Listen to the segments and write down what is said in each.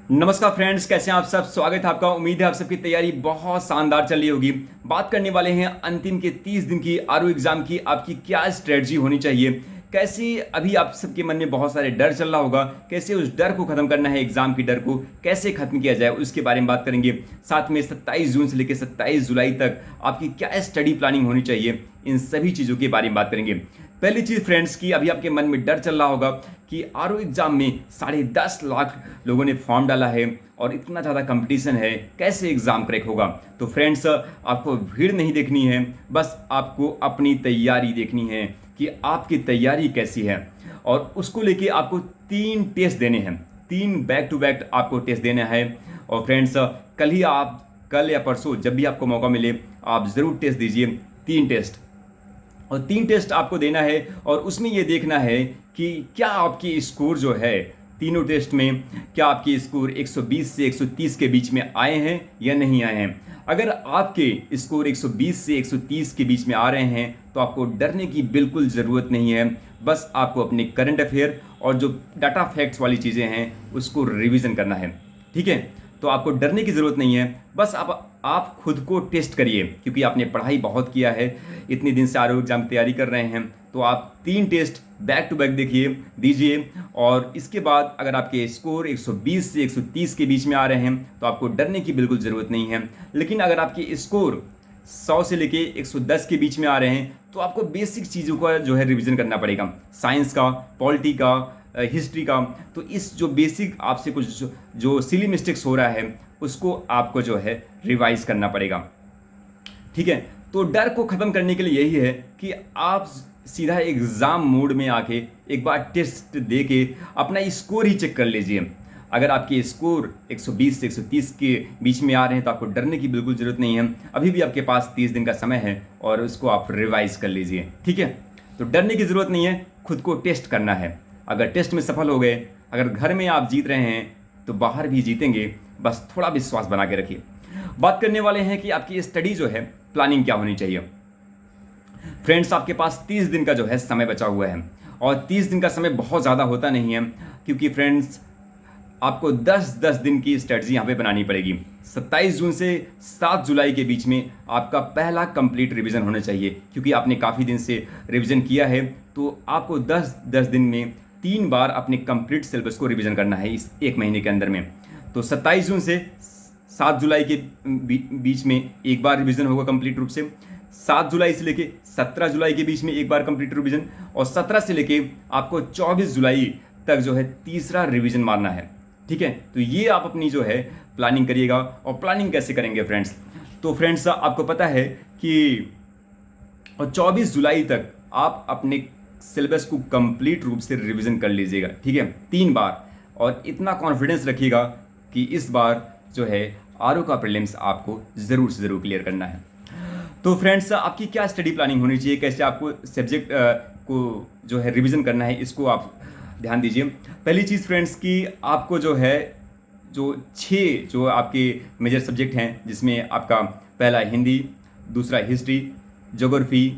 नमस्कार फ्रेंड्स, कैसे हैं आप सब। स्वागत है आपका। उम्मीद है आप सबकी तैयारी बहुत शानदार चल रही होगी। बात करने वाले हैं अंतिम के 30 दिन की आरओ एग्जाम की। आपकी क्या स्ट्रेटजी होनी चाहिए, कैसे अभी आप सबके मन में बहुत सारे डर चल रहा होगा, कैसे उस डर को खत्म करना है, एग्जाम की डर को कैसे खत्म किया जाए उसके बारे में बात करेंगे। साथ में 27 जून से लेकर 27 जुलाई तक आपकी क्या स्टडी प्लानिंग होनी चाहिए, इन सभी चीज़ों के बारे में बात करेंगे। पहली चीज़ फ्रेंड्स की, अभी आपके मन में डर चल रहा होगा कि आरओ एग्जाम में 10.5 लाख लोगों ने फॉर्म डाला है और इतना ज़्यादा कंपटीशन है, कैसे एग्ज़ाम क्रैक होगा। तो फ्रेंड्स, आपको भीड़ नहीं देखनी है, बस आपको अपनी तैयारी देखनी है कि आपकी तैयारी कैसी है। और उसको लेके आपको 3 टेस्ट देने हैं, 3 बैक टू बैक आपको टेस्ट देना है। और फ्रेंड्स, कल या परसों जब भी आपको मौका मिले आप ज़रूर टेस्ट दीजिए, 3 टेस्ट। और 3 टेस्ट आपको देना है और उसमें ये देखना है कि क्या आपकी स्कोर जो है तीनों टेस्ट में, क्या आपकी स्कोर 120 से 130 के बीच में आए हैं या नहीं आए हैं। अगर आपके स्कोर 120 से 130 के बीच में आ रहे हैं तो आपको डरने की बिल्कुल ज़रूरत नहीं है। बस आपको अपने करंट अफेयर और जो डाटा फैक्ट्स वाली चीज़ें हैं उसको रिवीजन करना है, ठीक है। तो आपको डरने की ज़रूरत नहीं है, बस आप खुद को टेस्ट करिए, क्योंकि आपने पढ़ाई बहुत किया है, इतने दिन से आरओ एग्जाम की तैयारी कर रहे हैं। तो आप 3 टेस्ट बैक टू बैक दीजिए। और इसके बाद अगर आपके स्कोर 120 से 130 के बीच में आ रहे हैं तो आपको डरने की बिल्कुल ज़रूरत नहीं है। लेकिन अगर आपके स्कोर 100 से लेके 110 के बीच में आ रहे हैं तो आपको बेसिक चीज़ों का जो है रिवीजन करना पड़ेगा, साइंस का, पॉलिटी का, हिस्ट्री का। तो इस जो बेसिक आपसे कुछ जो सिली मिस्टेक्स हो रहा है उसको आपको जो है रिवाइज करना पड़ेगा, ठीक है। तो डर को ख़त्म करने के लिए यही है कि आप सीधा एग्ज़ाम मोड में आके एक बार टेस्ट दे के अपना स्कोर ही चेक कर लीजिए। अगर आपके स्कोर 120 से 130 के बीच में आ रहे हैं तो आपको डरने की बिल्कुल ज़रूरत नहीं है। अभी भी आपके पास 30 दिन का समय है और उसको आप रिवाइज कर लीजिए, ठीक है। तो डरने की ज़रूरत नहीं है, खुद को टेस्ट करना है। अगर टेस्ट में सफल हो गए, अगर घर में आप जीत रहे हैं तो बाहर भी जीतेंगे, बस थोड़ा विश्वास बना के रखिए। बात करने वाले हैं कि आपकी स्टडी जो है प्लानिंग क्या होनी चाहिए। फ्रेंड्स, आपके पास 30 दिन का जो है समय बचा हुआ है और 30 दिन का समय बहुत ज़्यादा होता नहीं है, क्योंकि फ्रेंड्स आपको 10-10 दिन की स्ट्रेटजी यहाँ पे बनानी पड़ेगी। 27 जून से 7 जुलाई के बीच में आपका पहला कंप्लीट रिवीजन होना चाहिए, क्योंकि आपने काफ़ी दिन से रिवीजन किया है। तो आपको 10-10 दिन में 3 बार अपने कंप्लीट सिलेबस को रिवीजन करना है इस 1 महीने के अंदर में। तो 27 जून से 7 जुलाई के बीच में एक बार रिवीजन होगा कंप्लीट रूप से। 7 जुलाई से लेके 17 जुलाई के बीच में एक बार कंप्लीट रिवीजन, और 17 से लेके आपको 24 जुलाई तक जो है तीसरा रिवीजन मारना है, ठीक है। तो ये आप अपनी जो है प्लानिंग करिएगा। और प्लानिंग कैसे करेंगे फ्रेंड्स, तो फ्रेंड्स आपको पता है कि 24 जुलाई तक आप अपने सिलेबस को कंप्लीट रूप से रिवीजन कर लीजिएगा, ठीक है, 3 बार। और इतना कॉन्फिडेंस रखिएगा कि इस बार जो है आरओ का प्रीलिम्स आपको ज़रूर से ज़रूर क्लियर करना है। तो फ्रेंड्स, आपकी क्या स्टडी प्लानिंग होनी चाहिए, कैसे आपको सब्जेक्ट को जो है रिवीजन करना है, इसको आप ध्यान दीजिए। पहली चीज़ फ्रेंड्स कि आपको जो है जो 6 जो आपके मेजर सब्जेक्ट हैं, जिसमें आपका पहला हिंदी, दूसरा history, geography,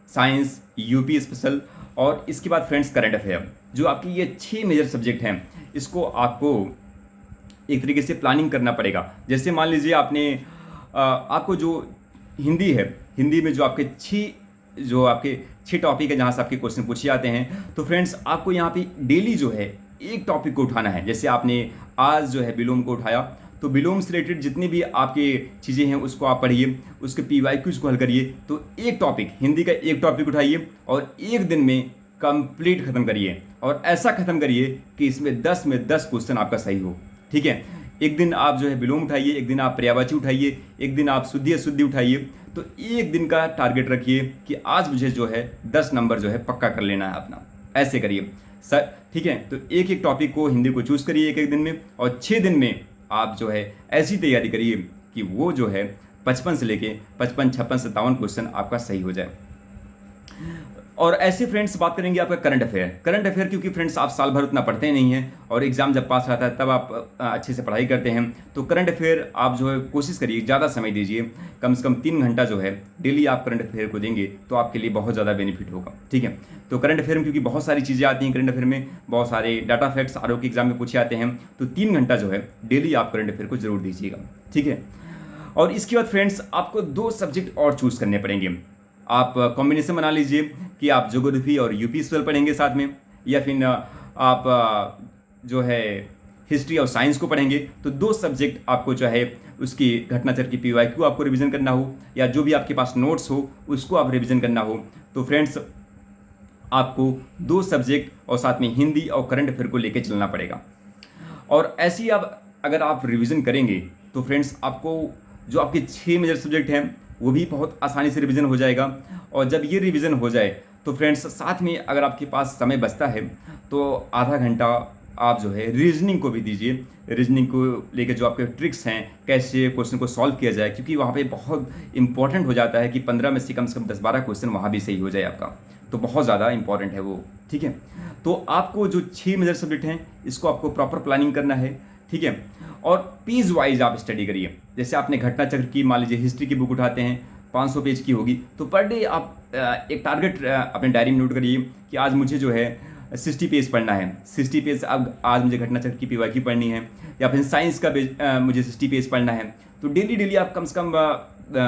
science, UP special, और इसके बाद फ्रेंड्स करंट अफेयर, जो आपकी ये 6 मेजर सब्जेक्ट हैं, इसको आपको एक तरीके से प्लानिंग करना पड़ेगा। जैसे मान लीजिए आपको जो हिंदी है, हिंदी में जो आपके 6 टॉपिक है जहाँ से आपके क्वेश्चन पूछे जाते हैं, तो फ्रेंड्स आपको यहाँ पे डेली जो है एक टॉपिक को उठाना है। जैसे आपने आज जो है विलोम को उठाया, तो विलोम से रिलेटेड जितनी भी आपकी चीज़ें हैं उसको आप पढ़िए, उसके पीवाईक्यूज को हल करिए। तो एक टॉपिक, हिंदी का एक टॉपिक उठाइए और एक दिन में कंप्लीट खत्म करिए, और ऐसा खत्म करिए कि इसमें 10 में 10 क्वेश्चन आपका सही हो, ठीक है। एक दिन आप जो है विलोम उठाइए, एक दिन आप पर्यायवाची उठाइए, एक दिन आप शुद्धि अशुद्धि उठाइए। तो एक दिन का टारगेट रखिए कि आज मुझे जो है 10 नंबर जो है पक्का कर लेना है अपना, ऐसे करिए सर, ठीक है। तो एक एक टॉपिक को, हिंदी को चूज़ करिए एक दिन में, और 6 दिन में आप जो है ऐसी तैयारी करिए कि वो जो है 55 से लेके 55, 56, 57 क्वेश्चन आपका सही हो जाए। और ऐसे फ्रेंड्स बात करेंगे आपका करंट अफेयर क्योंकि फ्रेंड्स आप साल भर उतना पढ़ते नहीं हैं और एग्जाम जब पास आता है तब आप अच्छे से पढ़ाई करते हैं। तो करंट अफेयर आप जो है कोशिश करिए ज़्यादा समय दीजिए, कम से कम 3 घंटा जो है डेली आप करंट अफेयर को देंगे तो आपके लिए बहुत ज़्यादा बेनिफिट होगा। ठीक है, तो करंट अफेयर में क्योंकि बहुत सारी चीज़ें आती हैं, करंट अफेयर में बहुत सारे डाटा फैक्ट्स आरओ के एग्जाम में पूछे आते हैं, तो 3 घंटा जो है डेली आप करंट अफेयर को जरूर दीजिएगा। ठीक है, और इसके बाद फ्रेंड्स आपको 2 सब्जेक्ट और चूज करने पड़ेंगे। आप कॉम्बिनेशन बना लीजिए कि आप ज्योग्राफी और यूपी स्पेल पढ़ेंगे साथ में, या फिर आप जो है हिस्ट्री और साइंस को पढ़ेंगे। तो 2 सब्जेक्ट आपको जो है उसकी घटनाचक्र की पीवाईक्यू आपको रिवीजन करना हो, या जो भी आपके पास नोट्स हो उसको आप रिवीजन करना हो, तो फ्रेंड्स आपको 2 सब्जेक्ट और साथ में हिंदी और करंट अफेयर को लेकर चलना पड़ेगा। और ऐसी आप अगर आप रिवीजन करेंगे तो फ्रेंड्स आपको जो आपके 6 मेजर सब्जेक्ट हैं वो भी बहुत आसानी से रिवीजन हो जाएगा। और जब ये रिवीजन हो जाए तो फ्रेंड्स साथ में अगर आपके पास समय बचता है तो आधा घंटा आप जो है रीजनिंग को भी दीजिए। रीजनिंग को लेकर जो आपके ट्रिक्स हैं कैसे क्वेश्चन को सॉल्व किया जाए, क्योंकि वहाँ पे बहुत इंपॉर्टेंट हो जाता है कि 15 में से कम 10-12 क्वेश्चन वहाँ भी सही हो जाए आपका, तो बहुत ज़्यादा इंपॉर्टेंट है वो। ठीक है, तो आपको जो 6 मेजर सब्जेक्ट हैं इसको आपको प्रॉपर प्लानिंग करना है। ठीक है, और पेज वाइज आप स्टडी करिए। जैसे आपने घटनाचक्र की मान लीजिए हिस्ट्री की बुक उठाते हैं, 500 पेज की होगी, तो पर डे आप एक टारगेट अपने डायरी में नोट करिए कि आज मुझे जो है 60 पेज पढ़ना है। 60 पेज अब आज मुझे घटनाचक्र की पीवाईक्यू पढ़नी है, या फिर साइंस का मुझे 60 पेज पढ़ना है। तो डेली आप कम से कम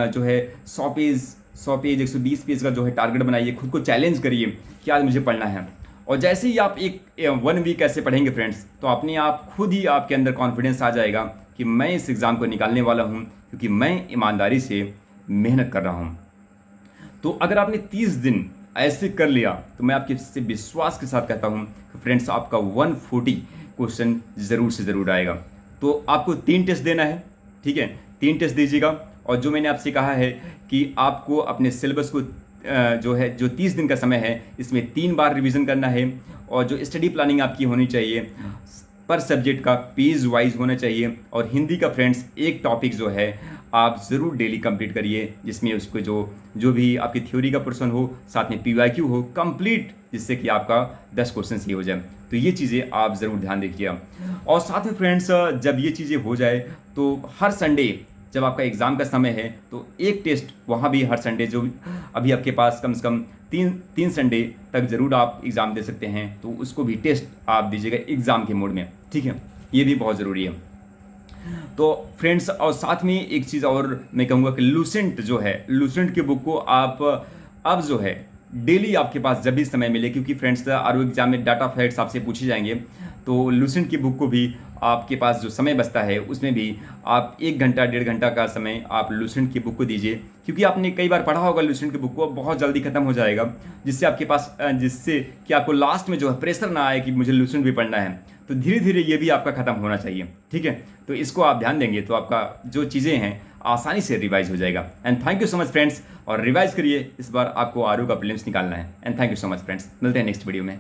जो है 100 पेज 120 पेज का जो है टारगेट बनाइए, खुद को चैलेंज करिए कि आज मुझे पढ़ना है। और जैसे ही आप 1 वीक ऐसे पढ़ेंगे फ्रेंड्स, तो अपने आप खुद ही आपके अंदर कॉन्फिडेंस आ जाएगा कि मैं इस एग्ज़ाम को निकालने वाला हूँ, क्योंकि मैं ईमानदारी से मेहनत कर रहा हूँ। तो अगर आपने 30 दिन ऐसे कर लिया तो मैं आपके से विश्वास के साथ कहता हूँ कि फ्रेंड्स आपका 140 क्वेश्चन ज़रूर से ज़रूर आएगा। तो आपको 3 टेस्ट देना है। ठीक है, 3 टेस्ट दीजिएगा। और जो मैंने आपसे कहा है कि आपको अपने सिलेबस को जो 30 दिन का समय है इसमें 3 बार रिवीजन करना है, और जो स्टडी प्लानिंग आपकी होनी चाहिए पर सब्जेक्ट का पेज वाइज होना चाहिए। और हिंदी का फ्रेंड्स एक टॉपिक जो है आप ज़रूर डेली कंप्लीट करिए, जिसमें उसको जो भी आपकी थ्योरी का पोर्शन हो, साथ में पीवाईक्यू हो कंप्लीट, जिससे कि आपका 10 क्वेश्चन सही हो जाए। तो ये चीज़ें आप ज़रूर ध्यान रखिएगा। और साथ में फ्रेंड्स जब ये चीज़ें हो जाए तो हर संडे जब आपका एग्ज़ाम का समय है तो एक टेस्ट वहाँ भी हर संडे, जो अभी आपके पास कम से कम 3 संडे तक ज़रूर आप एग्ज़ाम दे सकते हैं, तो उसको भी टेस्ट आप दीजिएगा एग्ज़ाम के मोड में। ठीक है, ये भी बहुत ज़रूरी है। तो फ्रेंड्स और साथ में एक चीज़ और मैं कहूँगा कि लूसेंट जो है, लूसेंट की बुक को आप अब जो है डेली आपके पास जब भी समय मिले, क्योंकि फ्रेंड्स आरओ एग्जाम में डाटा फैक्ट्स आपसे पूछे जाएंगे, तो लूसेंट की बुक को भी आपके पास जो समय बचता है उसमें भी आप 1 घंटा 1.5 घंटा का समय आप लूसेंट की बुक को दीजिए। क्योंकि आपने कई बार पढ़ा होगा लूसेंट की बुक को, बहुत जल्दी खत्म हो जाएगा, जिससे कि आपको लास्ट में जो है प्रेशर ना आए कि मुझे लूसेंट भी पढ़ना है। तो धीरे धीरे ये भी आपका खत्म होना चाहिए। ठीक है, तो इसको आप ध्यान देंगे तो आपका जो चीज़ें हैं आसानी से रिवाइज हो जाएगा। And thank you so much friends, और रिवाइज करिए, इस बार आपको आरओ का प्रीलिम्स निकालना है। And thank you so much friends, मिलते हैं नेक्स्ट वीडियो में।